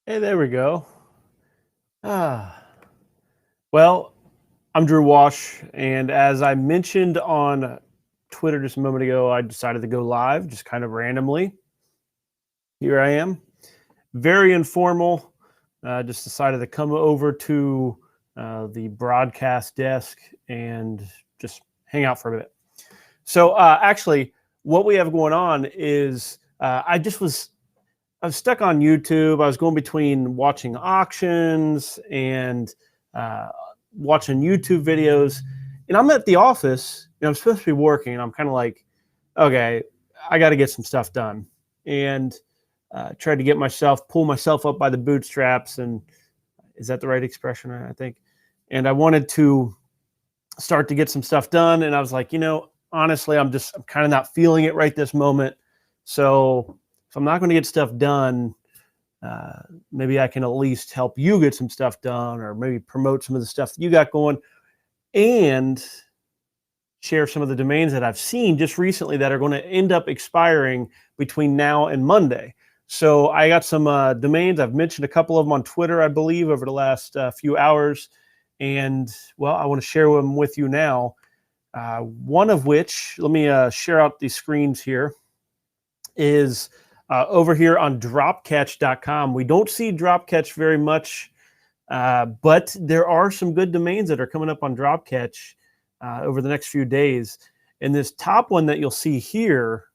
Hey, there we go. Ah, well, I'm Drew Wash, and as I mentioned on Twitter just a moment ago, I decided to go live just kind of randomly. Here I am, very informal. Just decided to come over to the broadcast desk and just hang out for a bit. So, actually, what we have going on is I was stuck on YouTube. I was going between watching auctions and uh, watching YouTube videos. And I'm at the office, and I'm supposed to be working. And I'm kind of like, okay, I got to get some stuff done. And tried to pull myself up by the bootstraps. And is that the right expression? I think. And I wanted to start to get some stuff done. And I was like, honestly, I'm kind of not feeling it right this moment. So if I'm not going to get stuff done, uh, maybe I can at least help you get some stuff done, or maybe promote some of the stuff that you got going, and share some of the domains that I've seen just recently that are going to end up expiring between now and Monday. So I got some domains. I've mentioned a couple of them on Twitter, I believe, over the last few hours. And well, I want to share them with you now. One of which, let me share out these screens here, is over here on dropcatch.com. We don't see Dropcatch very much, but there are some good domains that are coming up on Dropcatch over the next few days. And this top one that you'll see here,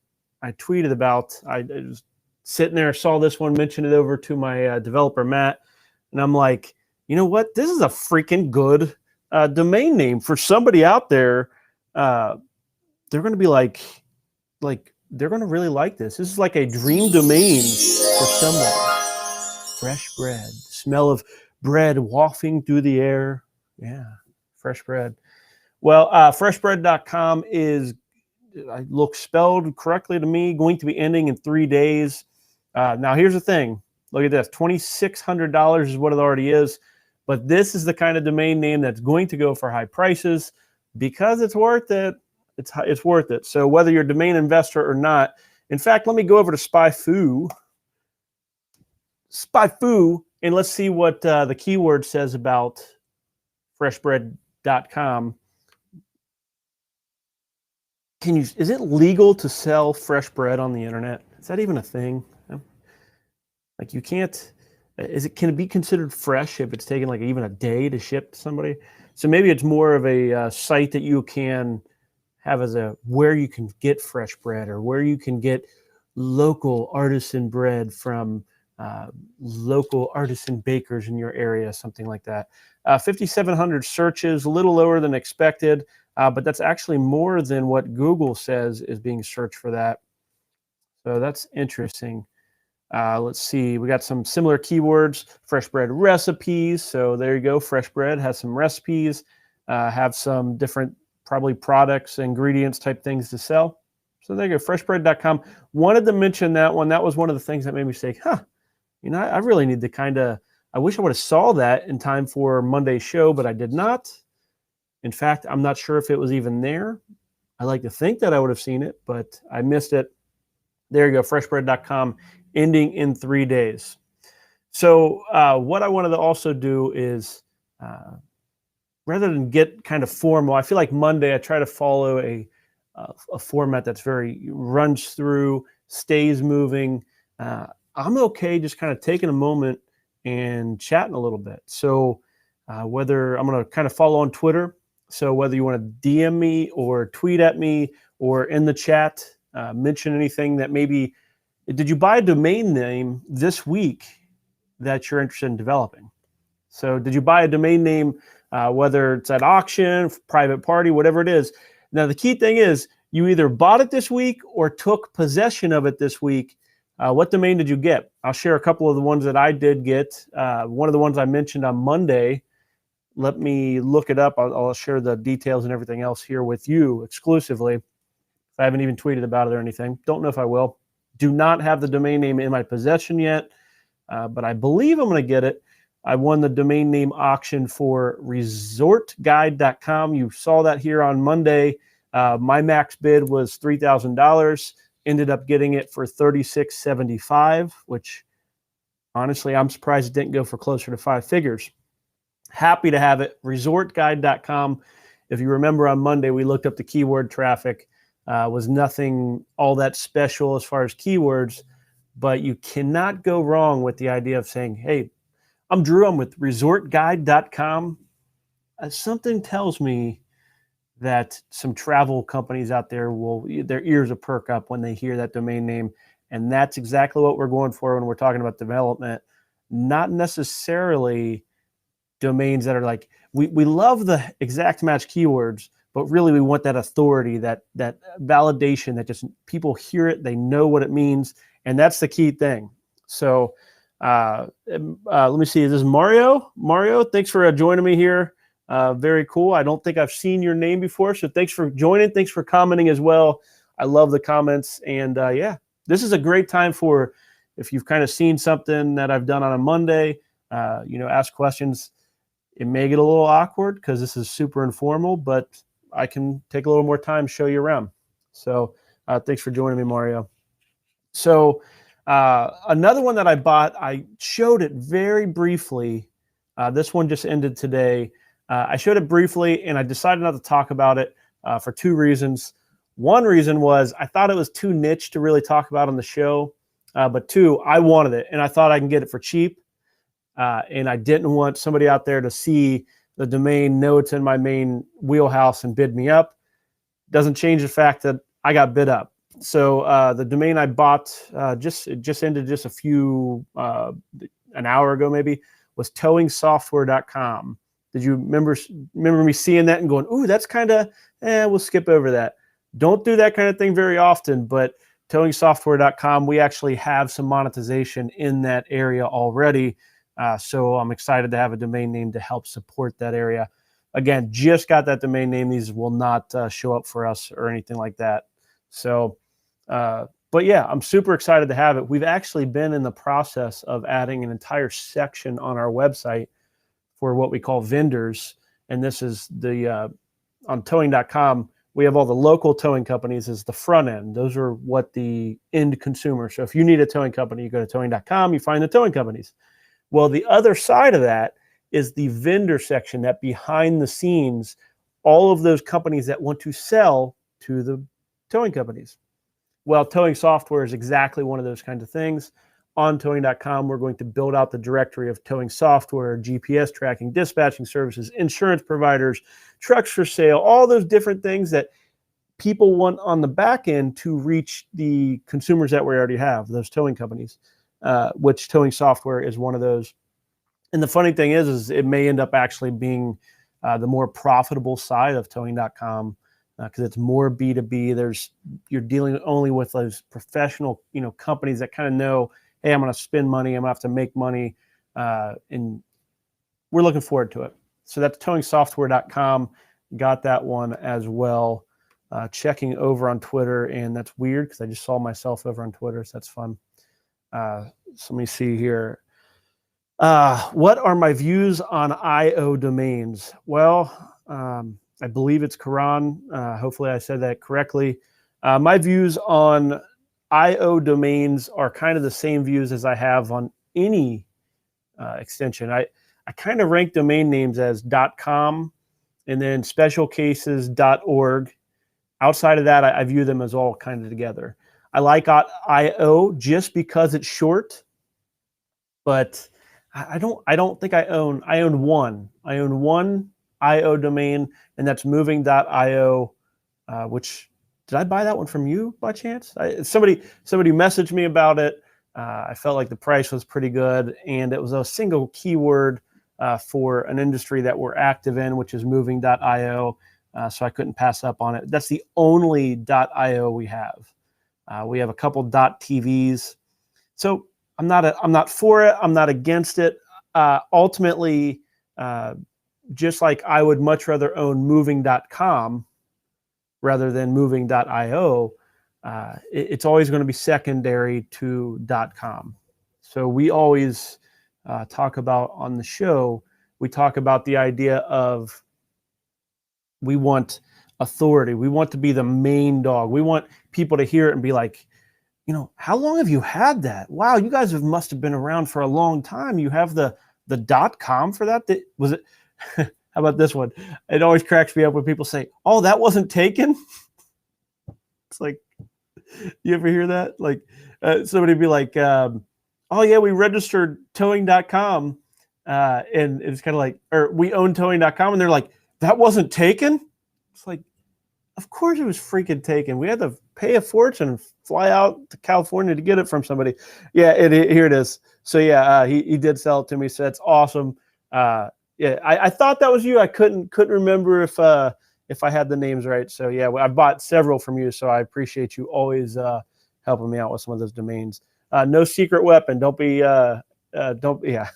I tweeted about. I was sitting there, saw this one, mentioned it over to my developer, Matt. And I'm like, you know what? This is a freaking good domain name for somebody out there. They're going to be they're going to really like this. This is like a dream domain for somebody. Fresh bread, smell of bread wafting through the air. Yeah, fresh bread. Well, freshbread.com is, looks spelled correctly to me, going to be ending in 3 days. Now, here's the thing. Look at this. $2,600 is what it already is. But this is the kind of domain name that's going to go for high prices because it's worth it. It's worth it. So whether you're a domain investor or not, in fact, let me go over to SpyFu, and let's see what the keyword says about freshbread.com. Is it legal to sell fresh bread on the internet? Is that even a thing? Like, you can't, can it be considered fresh if it's taken like even a day to ship to somebody? So maybe it's more of a site that you can have as where you can get fresh bread, or where you can get local artisan bread from local artisan bakers in your area, something like that. 5,700 searches, a little lower than expected, but that's actually more than what Google says is being searched for that. So that's interesting. Let's see, we got some similar keywords, fresh bread recipes. So there you go. Fresh bread has some recipes, have some different probably products, ingredients type things to sell. So there you go, freshbread.com. Wanted to mention that one. That was one of the things that made me say, I really need to I wish I would have saw that in time for Monday's show, but I did not. In fact, I'm not sure if it was even there. I like to think that I would have seen it, but I missed it. There you go, freshbread.com, ending in 3 days. So what I wanted to also do is, rather than get kind of formal, I feel like Monday I try to follow a format that's very runs through, stays moving. I'm okay just kind of taking a moment and chatting a little bit. So whether I'm going to kind of follow on Twitter, so whether you want to DM me or tweet at me or in the chat, mention anything that maybe, did you buy a domain name this week that you're interested in developing? So did you buy a domain name, whether it's at auction, private party, whatever it is? Now, the key thing is you either bought it this week or took possession of it this week. What domain did you get? I'll share a couple of the ones that I did get. One of the ones I mentioned on Monday, let me look it up. I'll share the details and everything else here with you exclusively. I haven't even tweeted about it or anything. Don't know if I will. Do not have the domain name in my possession yet, but I believe I'm going to get it. I won the domain name auction for resortguide.com. You saw that here on Monday. My max bid was $3,000. Ended up getting it for $3,675, which Honestly, I'm surprised it didn't go for closer to 5 figures. Happy to have it. Resortguide.com. If you remember on Monday, we looked up the keyword traffic. Was nothing all that special as far as keywords, but you cannot go wrong with the idea of saying, hey, I'm Drew, I'm with resortguide.com. Something tells me that some travel companies out there their ears will perk up when they hear that domain name. And that's exactly what we're going for when we're talking about development. Not necessarily domains that are like, we love the exact match keywords, but really we want that authority, that validation, that just people hear it, they know what it means. And that's the key thing. So let me see, is this Mario? Mario, thanks for joining me here. Very cool. I don't think I've seen your name before, so thanks for joining. Thanks for commenting as well. I love the comments. And yeah, this is a great time for, if you've kind of seen something that I've done on a Monday, ask questions. It may get a little awkward because this is super informal, but I can take a little more time to show you around. So thanks for joining me, Mario. So another one that I bought, I showed it very briefly. This one just ended today. I showed it briefly, and I decided not to talk about it for 2 reasons. One reason was I thought it was too niche to really talk about on the show. But 2, I wanted it, and I thought I can get it for cheap. And I didn't want somebody out there to see the domain, know it's in my main wheelhouse and bid me up. Doesn't change the fact that I got bid up. So the domain I bought just ended just a few, an hour ago maybe, was towingsoftware.com. Did you remember me seeing that and going, ooh, that's kind of, we'll skip over that. Don't do that kind of thing very often, but towingsoftware.com, we actually have some monetization in that area already. So I'm excited to have a domain name to help support that area. Again, just got that domain name. These will not show up for us or anything like that. So, but yeah, I'm super excited to have it. We've actually been in the process of adding an entire section on our website for what we call vendors. And this is the, on towing.com, we have all the local towing companies as the front end. Those are what the end consumer. So if you need a towing company, you go to towing.com, you find the towing companies. Well, the other side of that is the vendor section, that behind the scenes, all of those companies that want to sell to the towing companies. Well, towing software is exactly one of those kinds of things. On towing.com, we're going to build out the directory of towing software, GPS tracking, dispatching services, insurance providers, trucks for sale, all those different things that people want on the back end to reach the consumers that we already have, those towing companies, which towing software is one of those. And the funny thing is it may end up actually being the more profitable side of towing.com because it's more B2B. You're dealing only with those professional, companies that kind of know, hey, I'm going to spend money, I'm going to have to make money, and we're looking forward to it. So that's towingsoftware.com. Got that one as well. Checking over on Twitter, and that's weird because I just saw myself over on Twitter, so that's fun. So let me see here. What are my views on IO domains? Well, I believe it's Quran. Hopefully I said that correctly. My views on IO domains are kind of the same views as I have on any extension. I kind of rank domain names as .com and then special cases .org. Outside of that, I view them as all kind of together. I like IO just because it's short, but I don't think I own one. I own one IO domain, and that's moving.io, which, did I buy that one from you by chance? Somebody messaged me about it. I felt like the price was pretty good, and it was a single keyword for an industry that we're active in, which is moving.io. So I couldn't pass up on it. That's the only .io we have. We have a couple .tvs. So I'm not for it. I'm not against it. Ultimately, just like I would much rather own moving.com rather than moving.io, it's always going to be secondary to .com. So we always talk about on the show, we talk about the idea of we want authority. We want to be the main dog. We want people to hear it and be like, how long have you had that? Wow, you guys must have been around for a long time. You have the .com for that? Was it? How about this one? It always cracks me up when people say, "Oh, that wasn't taken." It's like, you ever hear that? Like, somebody be like, "Oh yeah, we registered towing.com," and it's kind of like, or we own towing.com, and they're like, "That wasn't taken." It's like, of course it was freaking taken. We had to pay a fortune and fly out to California to get it from somebody. Yeah, here it is. So yeah, he did sell it to me. So that's awesome. Yeah, I thought that was you. I couldn't remember if I had the names right. So yeah, I bought several from you. So I appreciate you always helping me out with some of those domains. No secret weapon. Don't be. Don't. Yeah.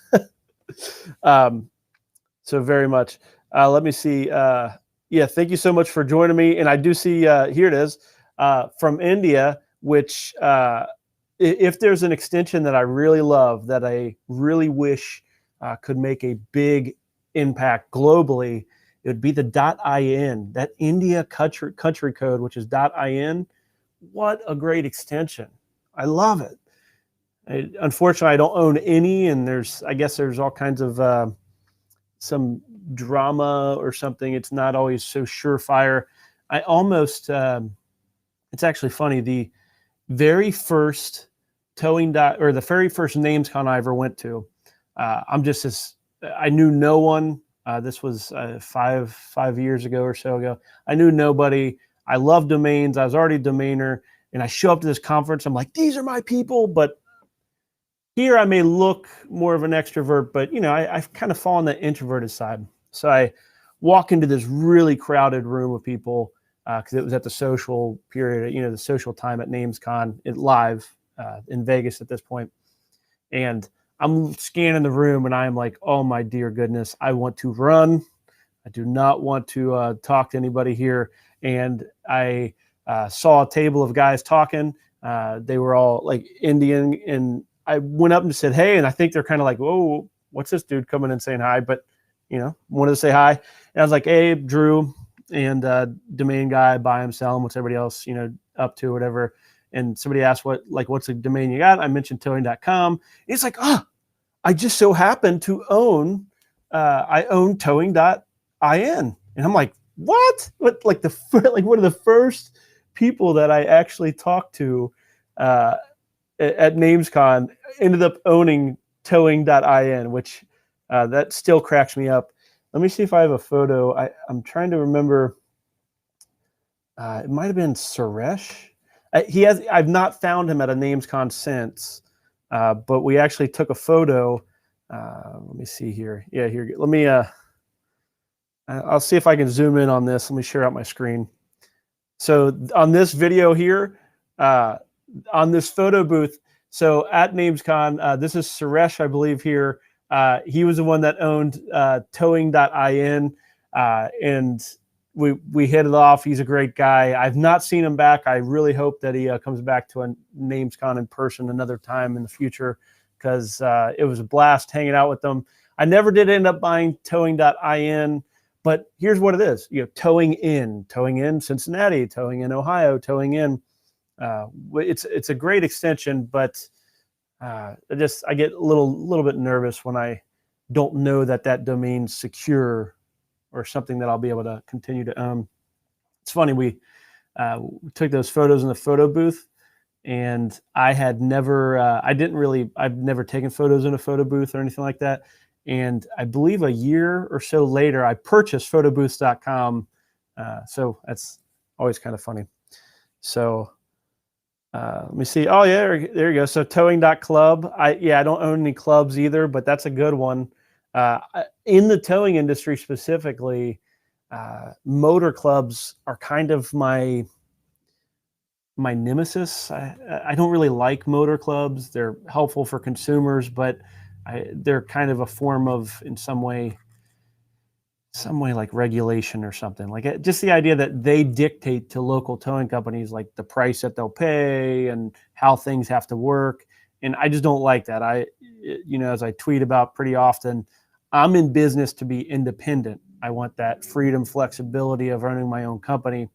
So very much. Let me see. Yeah, thank you so much for joining me. And I do see, here it is, from India, which if there's an extension that I really love, that I really wish could make a big impact globally, it would be the .in, that India country code, which is .in. What a great extension. I love it. Unfortunately, I don't own any, and I guess there's all kinds of some drama or something. It's not always so surefire. I almost, it's actually funny. The very first the very first NamesCon I ever went to, I knew no one. This was 5 years ago or so ago. I knew nobody. I love domains. I was already a domainer, and I show up to this conference. I'm like, these are my people, but here I may look more of an extrovert, but I've kind of fallen the introverted side. So I walk into this really crowded room of people because it was at the social period, the social time at NamesCon live in Vegas at this point. And I'm scanning the room and I'm like, oh my dear goodness, I want to run. I do not want to talk to anybody here. And I saw a table of guys talking. They were all like Indian, and I went up and said, hey, and I think they're kind of like, whoa, what's this dude coming and saying hi? But, wanted to say hi. And I was like, hey, Drew, and domain guy, buy him, sell him, what's everybody else, up to, whatever. And somebody asked what's the domain you got? I mentioned towing.com. It's like, I just so happen to own, I own towing.in. And I'm like, what? Like one of the first people that I actually talked to at NamesCon ended up owning towing.in, which that still cracks me up. Let me see if I have a photo. I'm trying to remember. It might have been Suresh. I've not found him at a NamesCon since, but we actually took a photo. Let me see here. Yeah, here. Let me. I'll see if I can zoom in on this. Let me share out my screen. So on this video here, on this photo booth, so at NamesCon, this is Suresh, I believe here. He was the one that owned towing.in, and we hit it off. He's a great guy. I've not seen him back. I really hope that he comes back to a NamesCon in person another time in the future, because it was a blast hanging out with them. I never did end up buying towing.in, but here's what it is. Towing in Cincinnati, towing in Ohio, towing in. It's a great extension, but I get a little bit nervous when I don't know that domain's secure or something that I'll be able to continue to own. It's funny, we took those photos in the photo booth, and I've never taken photos in a photo booth or anything like that. And I believe a year or so later, I purchased photobooths.com. So that's always kind of funny. So let me see. Oh yeah, there you go. So towing.club. I don't own any clubs either, but that's a good one. In the towing industry specifically, motor clubs are kind of my nemesis. I don't really like motor clubs. They're helpful for consumers, but they're kind of a form of, in some way like regulation or something. Like just the idea that they dictate to local towing companies like the price that they'll pay and how things have to work. And I just don't like that. As I tweet about pretty often, I'm in business to be independent. I want that freedom, flexibility of running my own company.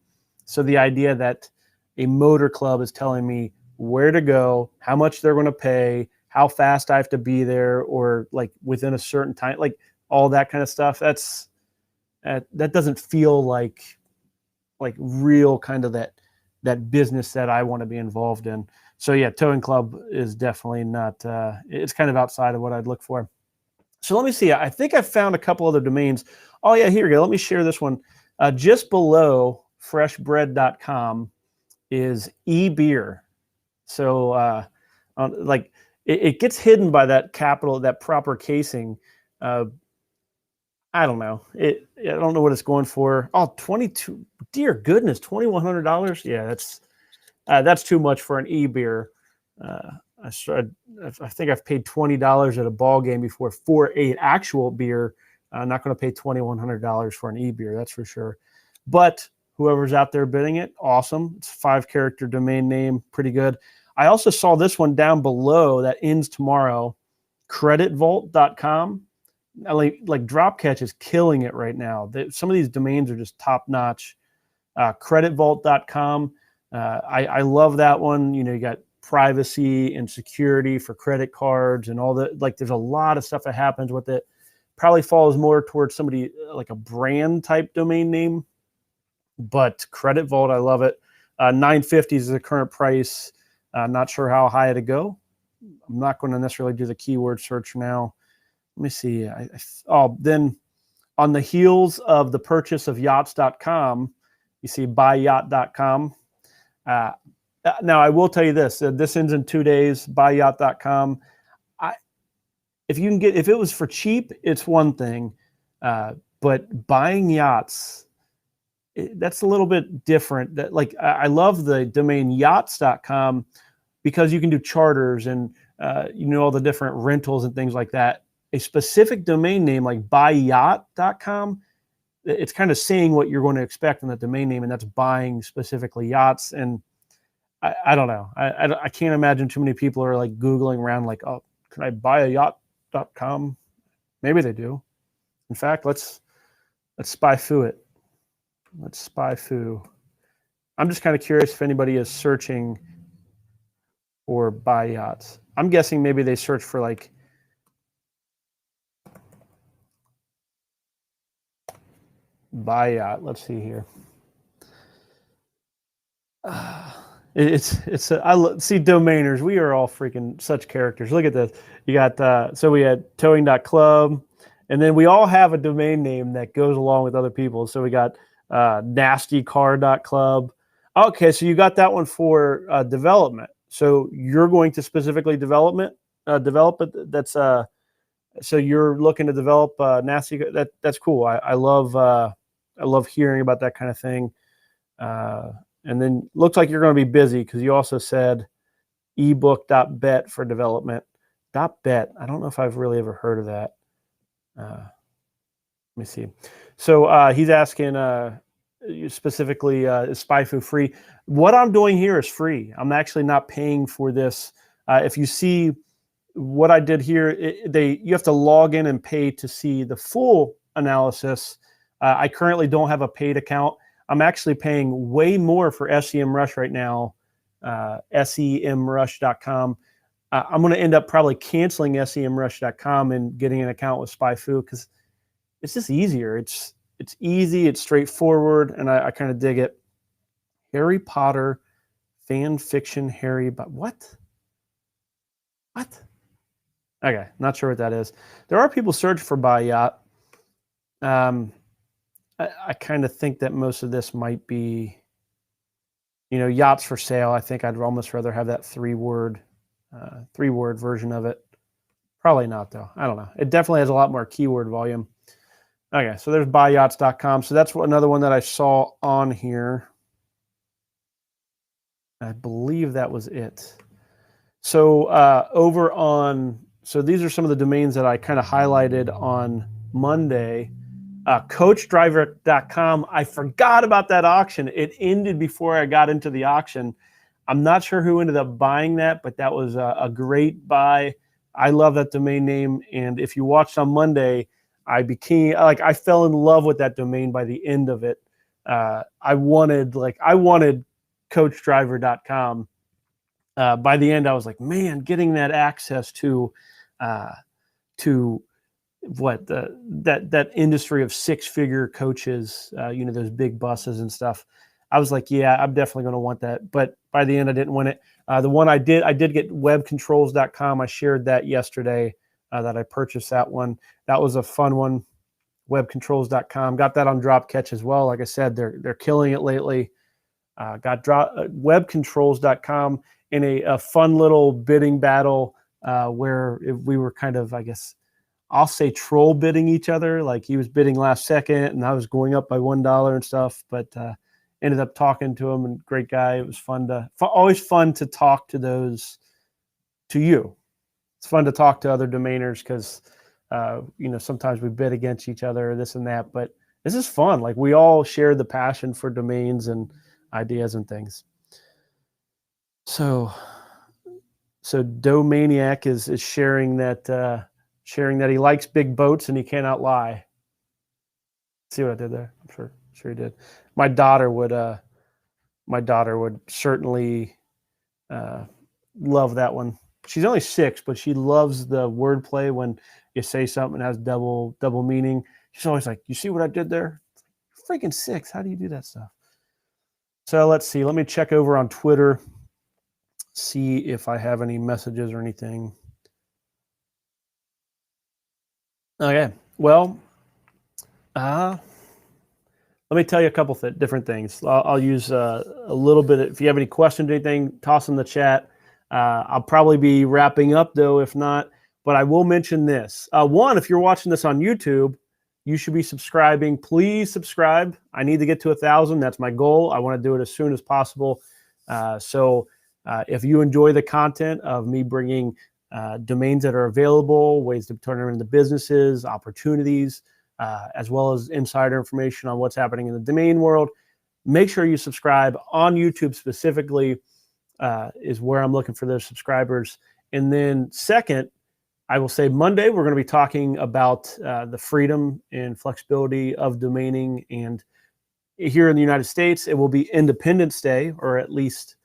So the idea that a motor club is telling me where to go, how much they're going to pay, how fast I have to be there, or like within a certain time, like all that kind of stuff. That doesn't feel like real kind of that business that I want to be involved in. So yeah, Towing Club is definitely not. It's kind of outside of what I'd look for. So let me see. I think I found a couple other domains. Oh yeah, here we go. Let me share this one. Just below freshbread.com is eBeer. So like it gets hidden by that capital, that proper casing. I don't know. I don't know what it's going for. Oh, 22. Dear goodness, $2,100. Yeah, that's too much for an e-beer. I think I've paid $20 at a ball game before for an actual beer. I'm not going to pay $2,100 for an e-beer, that's for sure. But whoever's out there bidding it, awesome. It's a 5-character domain name, pretty good. I also saw this one down below that ends tomorrow, creditvault.com. Like Dropcatch is killing it right now. Some of these domains are just top notch. Creditvault.com. I love that one. You know, you got privacy and security for credit cards and all that. Like there's a lot of stuff that happens with it. Probably falls more towards somebody like a brand type domain name. But Credit Vault, I love it. $950 is the current price. Not sure how high to go. I'm not going to necessarily do the keyword search now. Let me see. Then on the heels of the purchase of yachts.com, you see buyyacht.com. Now, I will tell you this. This ends in 2 days, buyyacht.com. If it was for cheap, it's one thing. But buying yachts, that's a little bit different. I love the domain yachts.com because you can do charters and all the different rentals and things like that. A specific domain name like buyyacht.com, it's kind of saying what you're going to expect in the domain name, and that's buying specifically yachts. And I don't know. I can't imagine too many people are like Googling around like, oh, can I buy a yacht.com? Maybe they do. In fact, let's spy-foo it. Let's spy-foo. I'm just kind of curious if anybody is searching for buy yachts. I'm guessing maybe they search for like buy yacht. Let's see here. See domainers. We are all freaking such characters. Look at this. You got so we had towing.club, and then we all have a domain name that goes along with other people. So we got nastycar.club. Okay, so you got that one for development. So you're going to specifically develop it. That's so you're looking to develop nasty. That's cool. I love hearing about that kind of thing. And then looks like you're going to be busy because you also said ebook.bet for development. .bet. I don't know if I've really ever heard of that. Let me see. So he's asking specifically, is SpyFu free? What I'm doing here is free. I'm actually not paying for this. If you see what I did here, you have to log in and pay to see the full analysis. I currently don't have a paid account. I'm actually paying way more for SEMrush right now, SEMrush.com. I'm going to end up probably canceling SEMrush.com and getting an account with SpyFu because it's just easier. It's easy, it's straightforward, and I kind of dig it. Harry Potter fan fiction but what? What? Okay, not sure what that is. There are people searching for buy yacht. I kind of think that most of this might be, yachts for sale. I think I'd almost rather have that three-word version of it. Probably not, though. I don't know. It definitely has a lot more keyword volume. Okay, so there's buyyachts.com. So that's another one that I saw on here. I believe that was it. So so these are some of the domains that I kind of highlighted on Monday. Coachdriver.com. I forgot about that auction. It ended before I got into the auction. I'm not sure who ended up buying that, but that was a great buy. I love that domain name. And if you watched on Monday, I fell in love with that domain by the end of it. I wanted coachdriver.com. by the end, I was like, man, getting that access to what that industry of six-figure coaches, those big buses and stuff. I was like, yeah, I'm definitely going to want that. But by the end, I didn't win it. The one I did get webcontrols.com. I shared that yesterday that I purchased that one. That was a fun one. Webcontrols.com. Got that on Dropcatch as well. Like I said, they're killing it lately. Got webcontrols.com in a fun little bidding battle where we were kind of, I guess, I'll say troll bidding each other. Like he was bidding last second and I was going up by $1 and stuff, but ended up talking to him, and great guy. It was always fun to talk to you. It's fun to talk to other domainers because, sometimes we bid against each other, this and that, but this is fun. Like we all share the passion for domains and ideas and things. So Domaniac is sharing that he likes big boats and he cannot lie. See what I did there? I'm sure he did. My daughter would certainly love that one. She's only 6, but she loves the wordplay when you say something that has double meaning. She's always like, "You see what I did there? You're freaking 6. How do you do that stuff?" So let's see. Let me check over on Twitter, see if I have any messages or anything. Okay. Well, let me tell you a couple different things. I'll use a little bit. If you have any questions or anything, toss in the chat. I'll probably be wrapping up though, if not. But I will mention this. One, if you're watching this on YouTube, you should be subscribing. Please subscribe. I need to get to 1,000. That's my goal. I want to do it as soon as possible. So if you enjoy the content of me bringing domains that are available, ways to turn them into businesses, opportunities, as well as insider information on what's happening in the domain world, make sure you subscribe. On YouTube specifically is where I'm looking for those subscribers. And then second, I will say Monday, we're going to be talking about the freedom and flexibility of domaining. And here in the United States, it will be Independence Day, or at least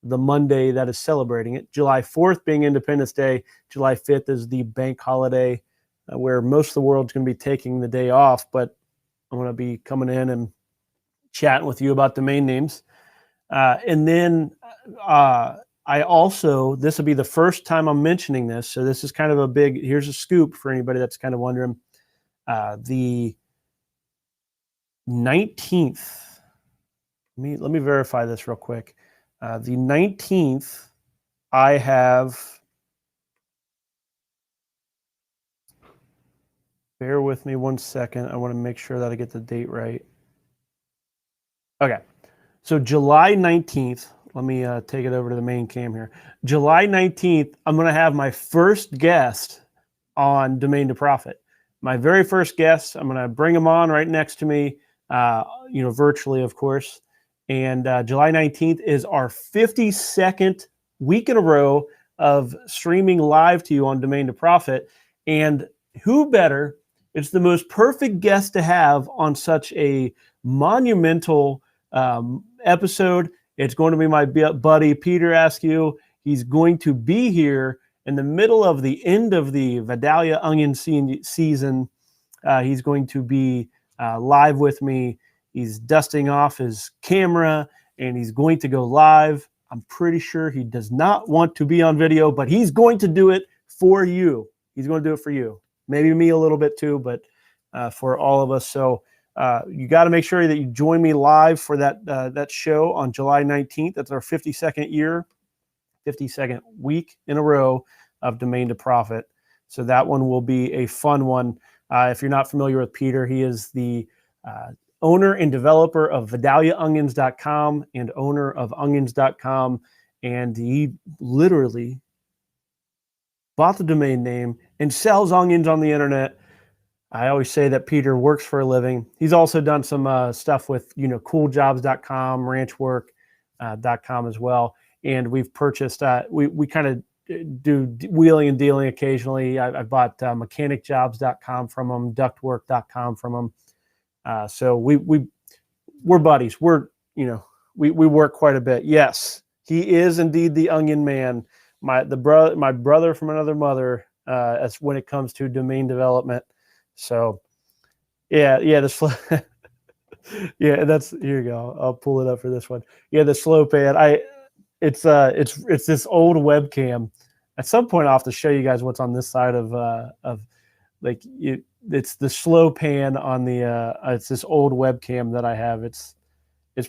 the Monday that is celebrating it. July 4th being Independence Day. July 5th is the bank holiday where most of the world's going to be taking the day off. But I'm going to be coming in and chatting with you about domain names. And then this will be the first time I'm mentioning this. So this is kind of here's a scoop for anybody that's kind of wondering. The 19th, let me verify this real quick. The 19th, I have, bear with me 1 second. I want to make sure that I get the date right. Okay. So July 19th, let me take it over to the main cam here. July 19th, I'm going to have my first guest on Domain to Profit. My very first guest, I'm going to bring him on right next to me, virtually, of course. And July 19th is our 52nd week in a row of streaming live to you on Domain to Profit. And who better? It's the most perfect guest to have on such a monumental episode. It's going to be my buddy Peter Askew. He's going to be here in the middle of the end of the Vidalia onion season. He's going to be live with me. He's dusting off his camera and he's going to go live. I'm pretty sure he does not want to be on video, but he's going to do it for you. He's going to do it for you. Maybe me a little bit too, but for all of us. So you got to make sure that you join me live for that show on July 19th. That's our 52nd week in a row of Domain to Profit. So that one will be a fun one. If you're not familiar with Peter, he is the owner and developer of VidaliaOnions.com and owner of Onions.com. And he literally bought the domain name and sells onions on the internet. I always say that Peter works for a living. He's also done some stuff with, cooljobs.com, ranchwork.com as well. And we've purchased, we kind of do wheeling and dealing occasionally. I bought mechanicjobs.com from him, ductwork.com from him. So we're buddies. We work quite a bit. Yes, He is indeed the Onion Man, my brother from another mother. As when it comes to domain development. So yeah, yeah, that's here you go. I'll pull it up for this one. Yeah, the slow pan. It's this old webcam. At some point, I'll have to show you guys what's on this side of like it's the slow pan on the it's this old webcam that I have. It's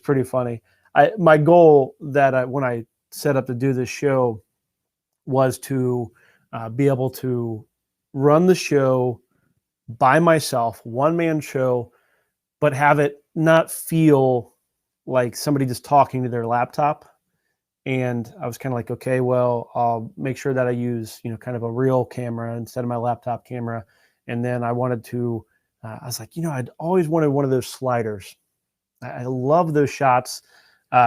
pretty funny. My goal that when I set up to do this show was to be able to run the show by myself, one man show, but have it not feel like somebody just talking to their laptop. And I was kind of like, okay, well, I'll make sure that I use, kind of a real camera instead of my laptop camera. And then I wanted to, I was like, I'd always wanted one of those sliders. I love those shots.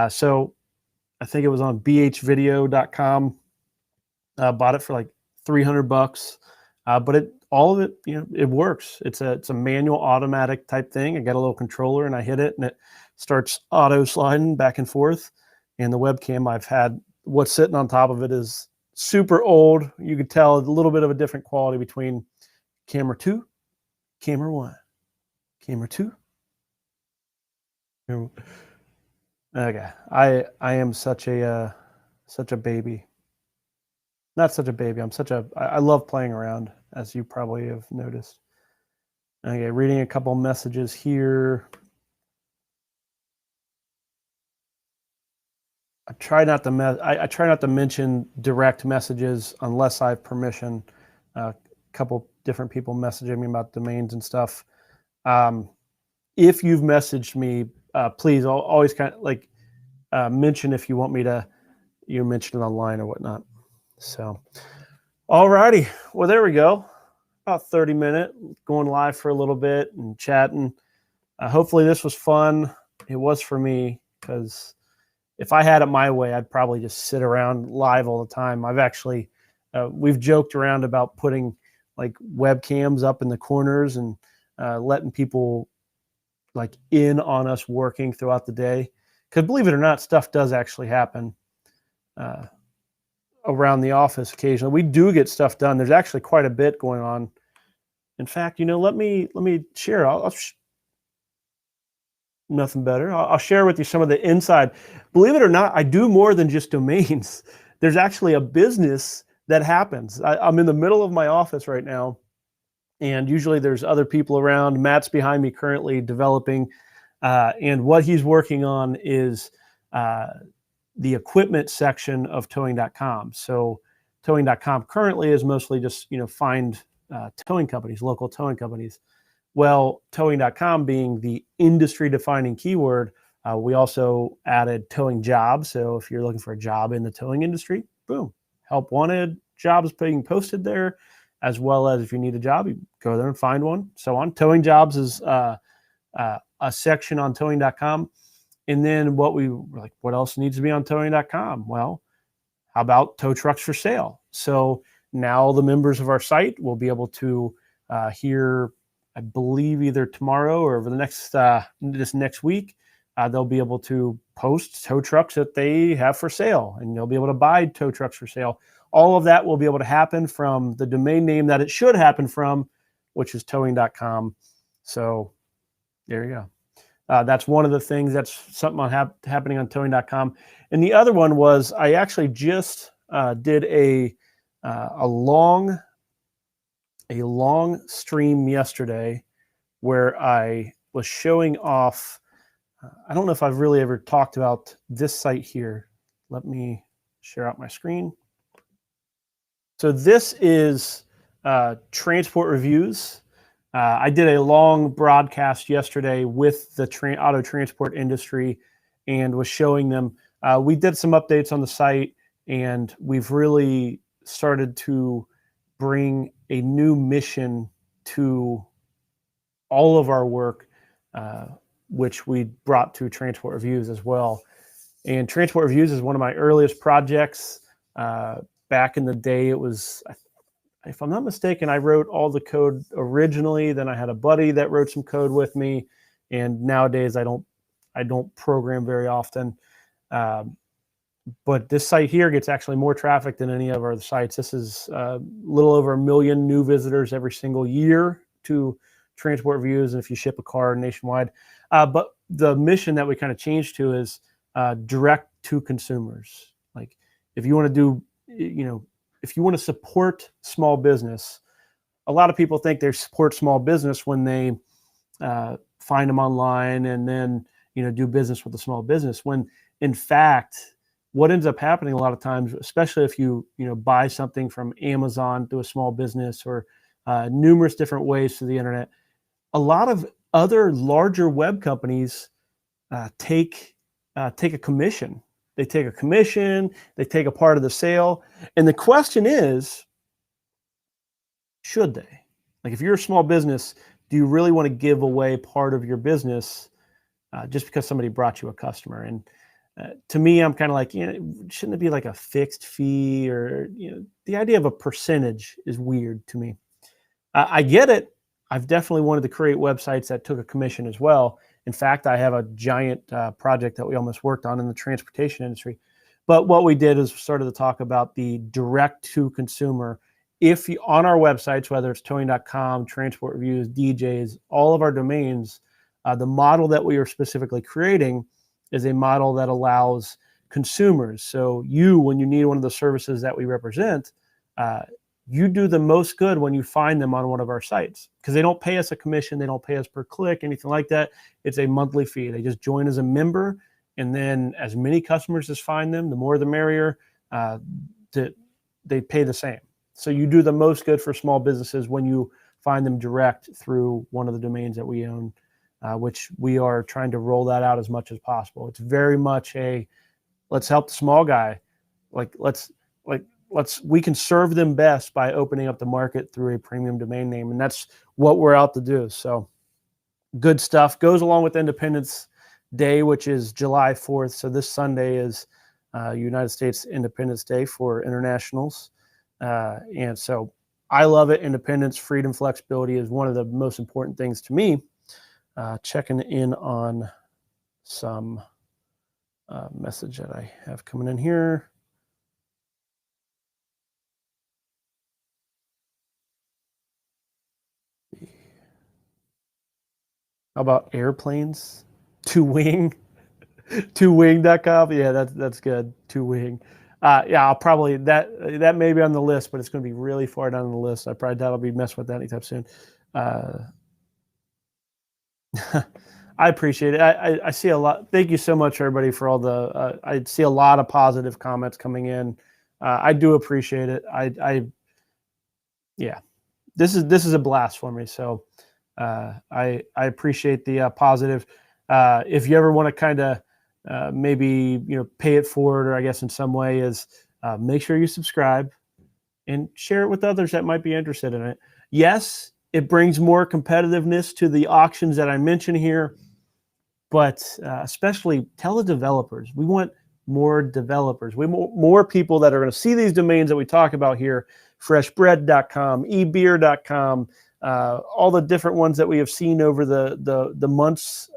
So I think it was on bhvideo.com. Bought it for like $300, but all of it, it works. It's a manual automatic type thing. I got a little controller and I hit it and it starts auto sliding back and forth. And the webcam I've had, what's sitting on top of it is super old. You could tell a little bit of a different quality between camera 2, camera 1, camera 2. Okay, I am such a baby. Not such a baby. I love playing around, as you probably have noticed. Okay, reading a couple messages here. I try not to mention direct messages unless I have permission. A couple different people messaging me about domains and stuff. If you've messaged me, please always kind of like mention if you want me to mention it online or whatnot. So, all righty. Well, there we go. About 30 minutes going live for a little bit and chatting. Hopefully this was fun. It was for me, because if I had it my way, I'd probably just sit around live all the time. I've actually, we've joked around about putting like webcams up in the corners and letting people like in on us working throughout the day. Because believe it or not, stuff does actually happen around the office occasionally. We do get stuff done. There's actually quite a bit going on. In fact, let me share. Nothing better. I'll share with you some of the inside. Believe it or not, I do more than just domains. There's actually a business that happens. I'm in the middle of my office right now, and usually there's other people around. Matt's behind me currently developing, and what he's working on is the equipment section of towing.com. So towing.com currently is mostly just, find towing companies, local towing companies. Well, towing.com being the industry defining keyword, we also added towing jobs. So if you're looking for a job in the towing industry, boom, help wanted jobs being posted there, as well as if you need a job, you go there and find one, so on. Towing jobs is a section on towing.com. And then what else needs to be on towing.com? Well, how about tow trucks for sale? So now the members of our site will be able to hear, I believe either tomorrow or over the this next week, they'll be able to post tow trucks that they have for sale, and they'll be able to buy tow trucks for sale. All of that will be able to happen from the domain name that it should happen from, which is towing.com. So there you go. That's one of the things that's something happening on towing.com. And the other one was I actually just did a long stream yesterday where I was showing off. I don't know if I've really ever talked about this site here. Let me share out my screen. So this is Transport Reviews. I did a long broadcast yesterday with the auto transport industry and was showing them. We did some updates on the site, and we've really started to bring a new mission to all of our work, which we brought to Transport Reviews as well. And Transport Reviews is one of my earliest projects. Back in the day, it was, if I'm not mistaken, I wrote all the code originally. Then I had a buddy that wrote some code with me. And nowadays I don't program very often. But this site here gets actually more traffic than any of our other sites. This is a little over 1 million new visitors every single year to Transport Reviews, and if you ship a car nationwide. But the mission that we kind of changed to is direct to consumers. Like if you want to do, if you want to support small business, a lot of people think they support small business when they find them online and then do business with a small business. When in fact, what ends up happening a lot of times, especially if you buy something from Amazon through a small business or numerous different ways through the internet, a lot of other larger web companies take a commission. They take a commission. They take a part of the sale. And the question is, should they? Like, if you're a small business, do you really want to give away part of your business just because somebody brought you a customer? And to me, I'm kind of like, shouldn't it be like a fixed fee, or the idea of a percentage is weird to me. I get it. I've definitely wanted to create websites that took a commission as well. In fact, I have a giant project that we almost worked on in the transportation industry. But what we did is started to talk about the direct to consumer. If you, on our websites, whether it's towing.com, Transport Reviews, DJs, all of our domains, the model that we are specifically creating is a model that allows consumers. So when you need one of the services that we represent, you do the most good when you find them on one of our sites, because they don't pay us a commission. They don't pay us per click, anything like that. It's a monthly fee. They just join as a member. And then as many customers as find them, the more the merrier, they pay the same. So you do the most good for small businesses when you find them direct through one of the domains that we own, which we are trying to roll that out as much as possible. It's very much let's help the small guy. We can serve them best by opening up the market through a premium domain name. And that's what we're out to do. So good stuff. Goes along with Independence Day, which is July 4th. So this Sunday is United States Independence Day for internationals. And so I love it. Independence, freedom, flexibility is one of the most important things to me. Checking in on some message that I have coming in here. How about airplanes? Twowing.com. Yeah, that's good. Twowing. Yeah, I'll probably that may be on the list, but it's going to be really far down the list. I probably doubt I'll be messing with that anytime soon. I appreciate it. I see a lot. Thank you so much, everybody, for all the. I see a lot of positive comments coming in. I do appreciate it. Yeah, this is a blast for me. So I appreciate the positive. If you ever want to kind of maybe pay it forward, or I guess in some way, is make sure you subscribe and share it with others that might be interested in it. Yes, it brings more competitiveness to the auctions that I mentioned here, but especially tell the developers. We want more developers. We want more people that are going to see these domains that we talk about here: freshbread.com, ebeer.com, all the different ones that we have seen over the months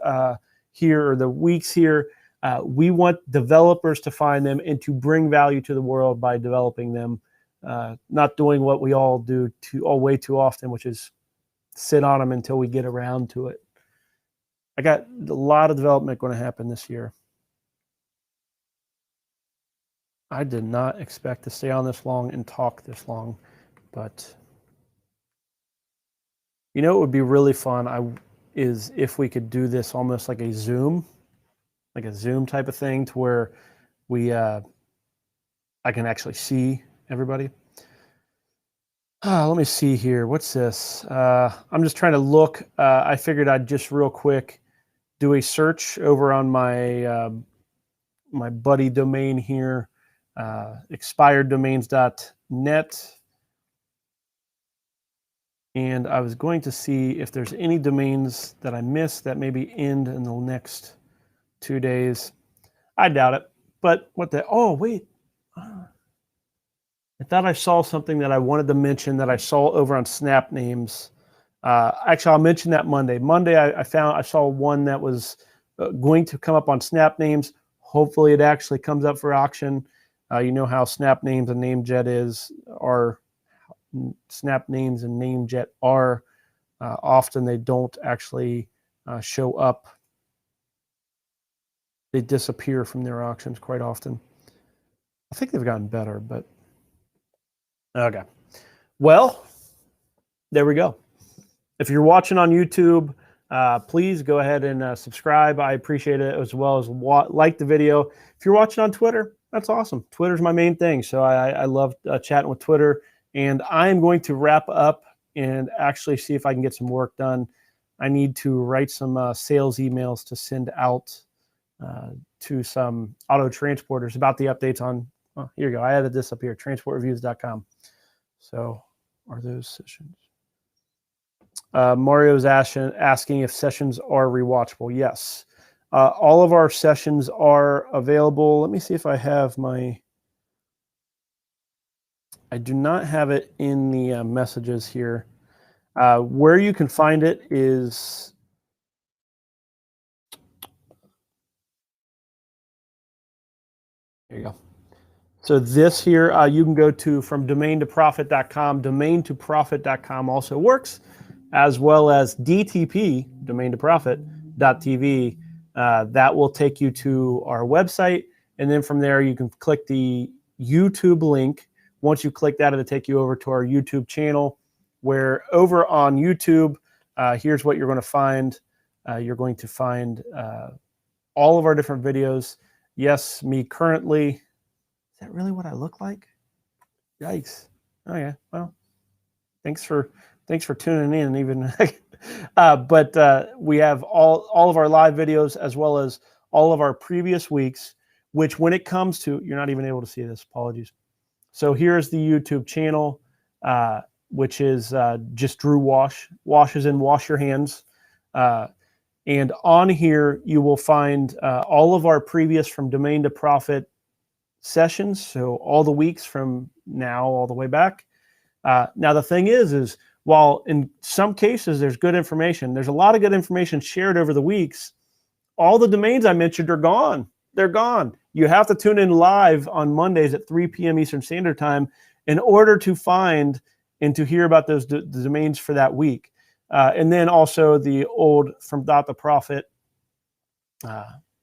here, or the weeks here. We want developers to find them and to bring value to the world by developing them, not doing what we all do way too often, which is sit on them until we get around to it. I got a lot of development going to happen this year. I did not expect to stay on this long and talk this long, but it would be really fun is if we could do this almost like a Zoom type of thing, to where I can actually see everybody. Let me see here. What's this? I'm just trying to look. I figured I'd just real quick do a search over on my my buddy domain here, expireddomains.net. And I was going to see if there's any domains that I missed that maybe end in the next 2 days. I doubt it. But oh, wait. I thought I saw something that I wanted to mention that I saw over on Snap Names. Actually, I'll mention that Monday. I saw one that was going to come up on Snap Names. Hopefully it actually comes up for auction. You know how Snap Names and Namejet are. Snap Names and Namejet are. Often they don't actually show up. They disappear from their auctions quite often. I think they've gotten better, but okay. Well, there we go. If you're watching on YouTube, please go ahead and subscribe. I appreciate it, as well as like the video. If you're watching on Twitter, that's awesome. Twitter's my main thing, so I love chatting with Twitter. And I am going to wrap up and actually see if I can get some work done. I need to write some sales emails to send out to some auto transporters about the updates on, oh, here you go. I added this up here, transportreviews.com. So are those sessions? Mario's asking if sessions are rewatchable. Yes. All of our sessions are available. Let me see if I have my... I do not have it in the messages here. Where you can find it is... There you go. So this here, you can go to from domain-to-profit.com. Domain-to-profit.com also works, as well as DTP, domain-to-profit.tv. That will take you to our website. And then from there, you can click the YouTube link. Once you click that, it'll take you over to our YouTube channel, where over on YouTube, here's what you're going to find. You're going to find all of our different videos. Yes, me currently. Is that really what I look like? Yikes. Oh yeah. Well, thanks for tuning in. Even, but we have all of our live videos, as well as all of our previous weeks. Which, when it comes to, you're not even able to see this. Apologies. So here's the YouTube channel, which is just Drew Wash. Wash is in wash your hands. And on here, you will find all of our previous From Domain to Profit sessions. So all the weeks from now all the way back. Now, the thing is while in some cases there's good information, there's a lot of good information shared over the weeks, all the domains I mentioned are gone. They're gone. You have to tune in live on Mondays at 3 p.m. Eastern Standard Time in order to find and to hear about those the domains for that week. And then also the old From Thought to Profit.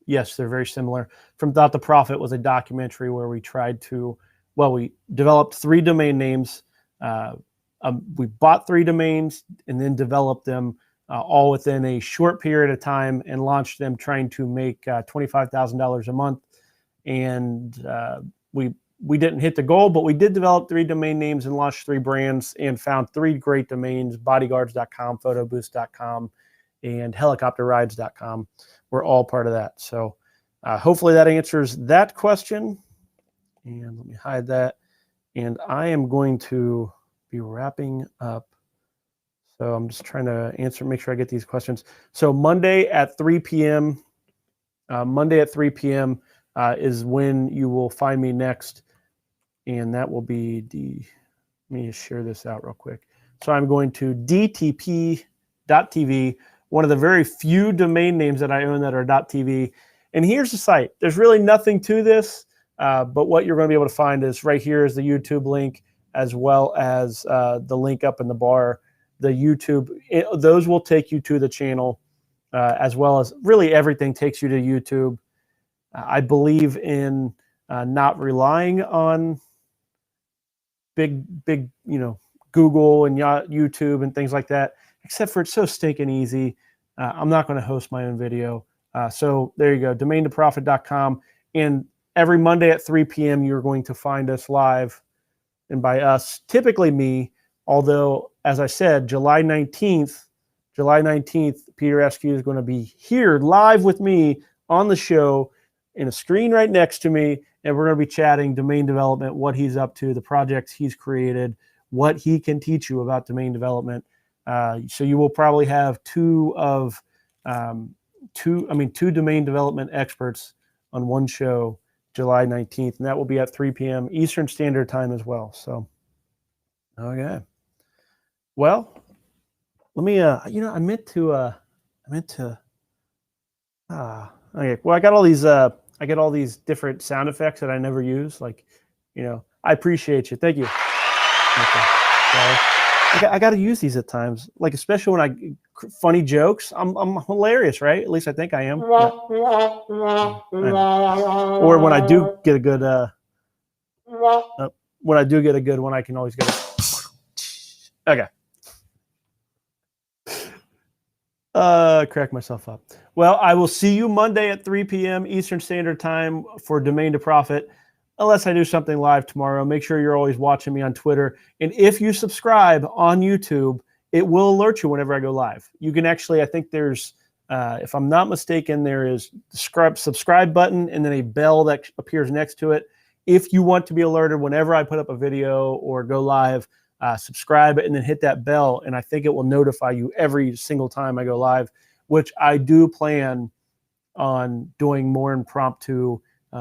Yes, they're very similar. From Thought to Profit was a documentary where we tried to, well, we developed 3 domain names. We bought 3 domains and then developed them all within a short period of time and launched them, trying to make $25,000 a month. And we didn't hit the goal, but we did develop 3 domain names and launched 3 brands and found 3 great domains: bodyguards.com, photoboost.com, and helicopterrides.com. We're all part of that. So hopefully that answers that question. And let me hide that. And I am going to be wrapping up. So I'm just trying to make sure I get these questions. So Monday at 3 p.m. Is when you will find me next. And that will be let me just share this out real quick. So I'm going to dtp.tv, one of the very few domain names that I own that are .tv. And here's the site. There's really nothing to this, but what you're going to be able to find is right here is the YouTube link, as well as the link up in the bar. The YouTube, those will take you to the channel, as well as really everything takes you to YouTube. I believe in not relying on big, Google and YouTube and things like that, except for it's so stinking easy. I'm not going to host my own video. So there you go, domain-to-profit.com. And every Monday at 3 p.m., you're going to find us live. And by us, typically me, although, as I said, July 19th, Peter Askew is going to be here live with me on the show, in a screen right next to me, and we're going to be chatting domain development, what he's up to, the projects he's created, what he can teach you about domain development. So you will probably have two domain development experts on one show, July 19th, and that will be at 3 p.m. Eastern Standard Time as well. So, okay. Well, let me, okay. Well, I got all these I get all these different sound effects that I never use. Like, I appreciate you. Thank you. Okay. So I got to use these at times, like especially when funny jokes. I'm hilarious, right? At least I think I am. Yeah. Or when I do get a good one, I can always go. Okay. Crack myself up. Well, I will see you Monday at 3 p.m. Eastern Standard Time for Domain to Profit. Unless I do something live tomorrow, make sure you're always watching me on Twitter. And if you subscribe on YouTube, it will alert you whenever I go live. You can actually, I think there's, if I'm not mistaken, there is the subscribe button and then a bell that appears next to it. If you want to be alerted whenever I put up a video or go live, subscribe and then hit that bell. And I think it will notify you every single time I go live, which I do plan on doing more impromptu,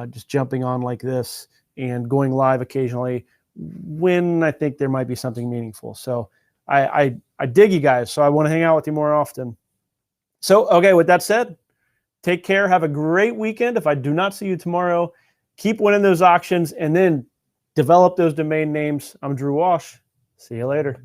just jumping on like this and going live occasionally when I think there might be something meaningful. So I dig you guys. So I want to hang out with you more often. So, okay, with that said, take care. Have a great weekend. If I do not see you tomorrow, keep winning those auctions and then develop those domain names. I'm Drew Walsh. See you later.